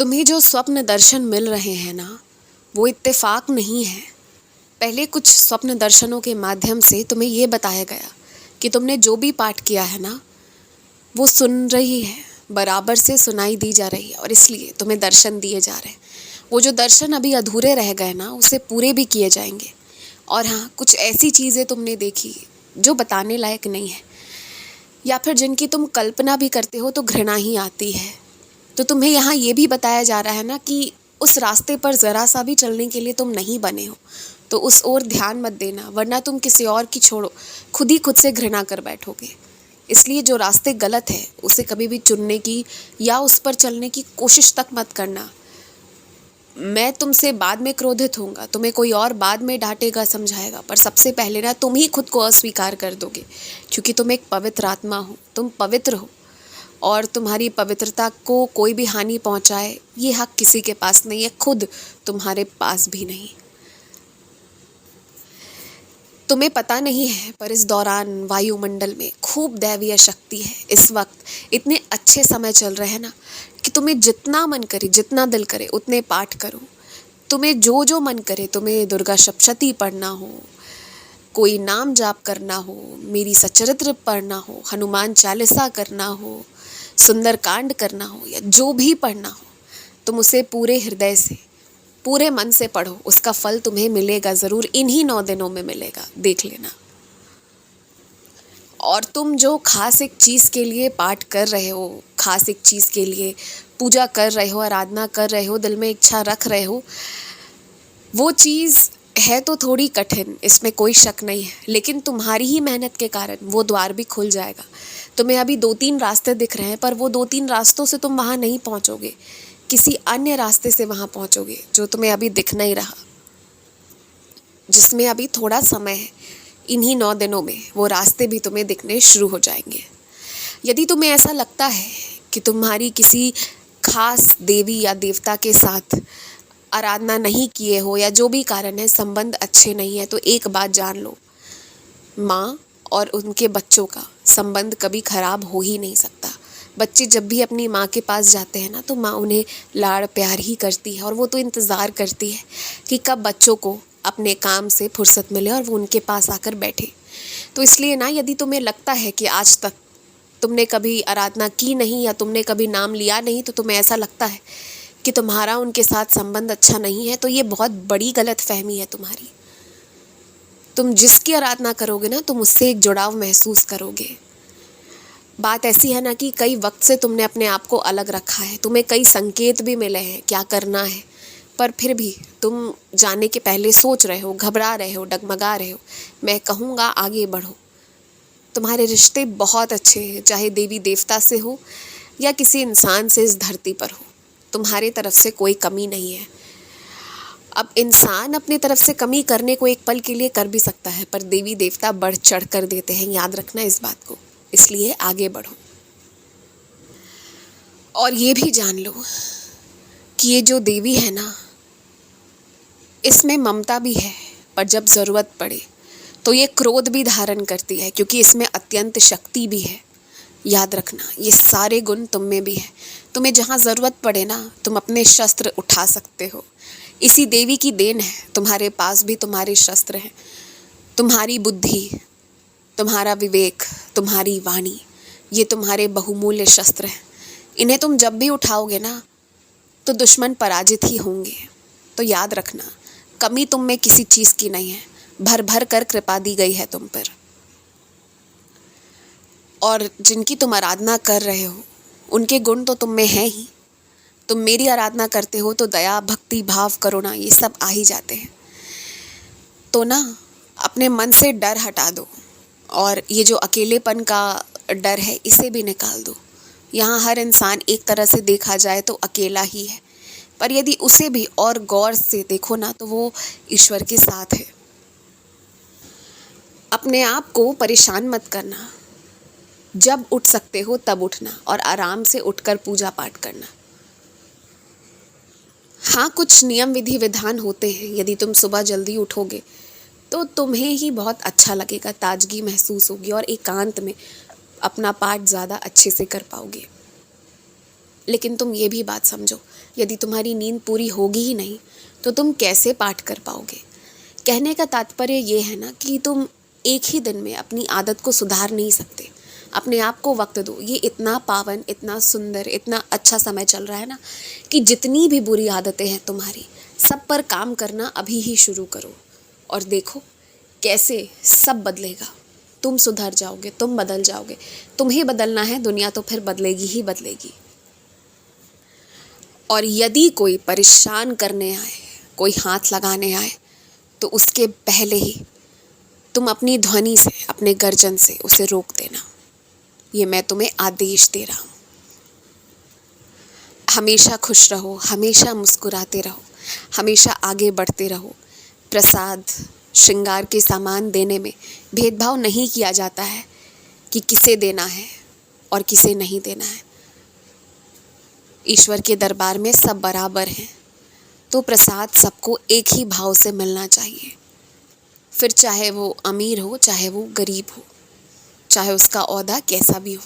तुम्हें जो स्वप्न दर्शन मिल रहे हैं ना, वो इत्तेफाक नहीं है। पहले कुछ स्वप्न दर्शनों के माध्यम से तुम्हें ये बताया गया कि तुमने जो भी पाठ किया है ना, वो सुन रही है, बराबर से सुनाई दी जा रही है और इसलिए तुम्हें दर्शन दिए जा रहे हैं। वो जो दर्शन अभी अधूरे रह गए ना, उसे पूरे भी किए जाएंगे। और हाँ, कुछ ऐसी चीज़ें तुमने देखी जो बताने लायक नहीं है, या फिर जिनकी तुम कल्पना भी करते हो तो घृणा ही आती है। तो तुम्हें यहाँ ये भी बताया जा रहा है ना कि उस रास्ते पर ज़रा सा भी चलने के लिए तुम नहीं बने हो, तो उस ओर ध्यान मत देना, वरना तुम किसी और की छोड़ो, खुद ही खुद से घृणा कर बैठोगे। इसलिए जो रास्ते गलत है उसे कभी भी चुनने की या उस पर चलने की कोशिश तक मत करना। मैं तुमसे बाद में क्रोधित होऊंगा, तुम्हें कोई और बाद में डांटेगा, समझाएगा, पर सबसे पहले ना तुम ही खुद को अस्वीकार कर दोगे, क्योंकि तुम एक पवित्र आत्मा हो, तुम पवित्र हो और तुम्हारी पवित्रता को कोई भी हानि पहुंचाए ये हक किसी के पास नहीं है, खुद तुम्हारे पास भी नहीं। तुम्हें पता नहीं है, पर इस दौरान वायुमंडल में खूब दैवीय शक्ति है। इस वक्त इतने अच्छे समय चल रहे हैं ना कि तुम्हें जितना मन करे, जितना दिल करे उतने पाठ करो। तुम्हें जो जो मन करे, तुम्हें दुर्गा सप्तशती पढ़ना हो, कोई नाम जाप करना हो, मेरी सच्चरित्र पढ़ना हो, हनुमान चालीसा करना हो, सुंदर कांड करना हो, या जो भी पढ़ना हो, तुम उसे पूरे हृदय से, पूरे मन से पढ़ो। उसका फल तुम्हें मिलेगा ज़रूर, इन्हीं 9 दिनों में मिलेगा, देख लेना। और तुम जो खास एक चीज़ के लिए पाठ कर रहे हो, खास एक चीज़ के लिए पूजा कर रहे हो, आराधना कर रहे हो, दिल में इच्छा रख रहे हो, वो चीज़ है तो थोड़ी कठिन, इसमें कोई शक नहीं है, लेकिन तुम्हारी ही मेहनत के कारण वो द्वार भी खुल जाएगा। तुम्हें अभी 2-3 रास्ते दिख रहे हैं, पर वो 2-3 रास्तों से तुम वहाँ नहीं पहुँचोगे, किसी अन्य रास्ते से वहाँ पहुँचोगे जो तुम्हें अभी दिख नहीं रहा, जिसमें अभी थोड़ा समय है। इन्हीं 9 दिनों में वो रास्ते भी तुम्हें दिखने शुरू हो जाएंगे। यदि तुम्हें ऐसा लगता है कि तुम्हारी किसी खास देवी या देवता के साथ आराधना नहीं किए हो, या जो भी कारण है, संबंध अच्छे नहीं है, तो एक बात जान लो, माँ और उनके बच्चों का संबंध कभी खराब हो ही नहीं सकता। बच्चे जब भी अपनी माँ के पास जाते हैं ना, तो माँ उन्हें लाड़ प्यार ही करती है, और वो तो इंतज़ार करती है कि कब बच्चों को अपने काम से फुर्सत मिले और वो उनके पास आकर बैठे। तो इसलिए ना, यदि तुम्हें लगता है कि आज तक तुमने कभी आराधना की नहीं या तुमने कभी नाम लिया नहीं, तो तुम्हें ऐसा लगता है कि तुम्हारा उनके साथ संबंध अच्छा नहीं है, तो ये बहुत बड़ी गलतफहमी है तुम्हारी। तुम जिसकी आराधना करोगे ना, तुम उससे एक जुड़ाव महसूस करोगे। बात ऐसी है ना कि कई वक्त से तुमने अपने आप को अलग रखा है, तुम्हें कई संकेत भी मिले हैं क्या करना है, पर फिर भी तुम जाने के पहले सोच रहे हो, घबरा रहे हो, डगमगा रहे हो। मैं कहूँगा आगे बढ़ो। तुम्हारे रिश्ते बहुत अच्छे हैं, चाहे देवी देवता से हो या किसी इंसान से इस धरती पर हो, तुम्हारी तरफ से कोई कमी नहीं है। अब इंसान अपनी तरफ से कमी करने को एक पल के लिए कर भी सकता है, पर देवी देवता बढ़ चढ़ कर देते हैं, याद रखना इस बात को। इसलिए आगे बढ़ो और ये भी जान लो कि ये जो देवी है ना, इसमें ममता भी है, पर जब ज़रूरत पड़े तो ये क्रोध भी धारण करती है, क्योंकि इसमें अत्यंत शक्ति भी है। याद रखना, ये सारे गुण तुम में भी है। तुम्हें जहाँ ज़रूरत पड़े ना, तुम अपने शस्त्र उठा सकते हो। इसी देवी की देन है, तुम्हारे पास भी तुम्हारे शस्त्र हैं। तुम्हारी बुद्धि, तुम्हारा विवेक, तुम्हारी वाणी, ये तुम्हारे बहुमूल्य शस्त्र हैं। इन्हें तुम जब भी उठाओगे ना, तो दुश्मन पराजित ही होंगे। तो याद रखना, कमी तुम में किसी चीज़ की नहीं है, भर भर कर कृपा दी गई है तुम पर। और जिनकी तुम आराधना कर रहे हो, उनके गुण तो तुम में हैं ही। तुम मेरी आराधना करते हो तो दया, भक्ति, भाव, करुणा, ये सब आ ही जाते हैं। तो ना, अपने मन से डर हटा दो, और ये जो अकेलेपन का डर है, इसे भी निकाल दो। यहाँ हर इंसान एक तरह से देखा जाए तो अकेला ही है, पर यदि उसे भी और गौर से देखो ना, तो वो ईश्वर के साथ है। अपने आप को परेशान मत करना, जब उठ सकते हो तब उठना और आराम से उठकर पूजा पाठ करना। हाँ, कुछ नियम विधि विधान होते हैं। यदि तुम सुबह जल्दी उठोगे तो तुम्हें ही बहुत अच्छा लगेगा, ताजगी महसूस होगी और एकांत में अपना पाठ ज़्यादा अच्छे से कर पाओगे। लेकिन तुम ये भी बात समझो, यदि तुम्हारी नींद पूरी होगी ही नहीं तो तुम कैसे पाठ कर पाओगे। कहने का तात्पर्य ये है ना कि तुम एक ही दिन में अपनी आदत को सुधार नहीं सकते। अपने आप को वक्त दो। ये इतना पावन, इतना सुंदर, इतना अच्छा समय चल रहा है ना कि जितनी भी बुरी आदतें हैं तुम्हारी, सब पर काम करना अभी ही शुरू करो और देखो कैसे सब बदलेगा। तुम सुधर जाओगे, तुम बदल जाओगे। तुम्हें बदलना है, दुनिया तो फिर बदलेगी ही बदलेगी। और यदि कोई परेशान करने आए, कोई हाथ लगाने आए, तो उसके पहले ही तुम अपनी ध्वनि से, अपने गर्जन से उसे रोक देना। ये मैं तुम्हें आदेश दे रहा हूँ। हमेशा खुश रहो, हमेशा मुस्कुराते रहो, हमेशा आगे बढ़ते रहो। प्रसाद, श्रृंगार के सामान देने में भेदभाव नहीं किया जाता है कि किसे देना है और किसे नहीं देना है। ईश्वर के दरबार में सब बराबर हैं, तो प्रसाद सबको एक ही भाव से मिलना चाहिए। फिर चाहे वो अमीर हो, चाहे वो गरीब हो, चाहे उसका ओहदा कैसा भी हो।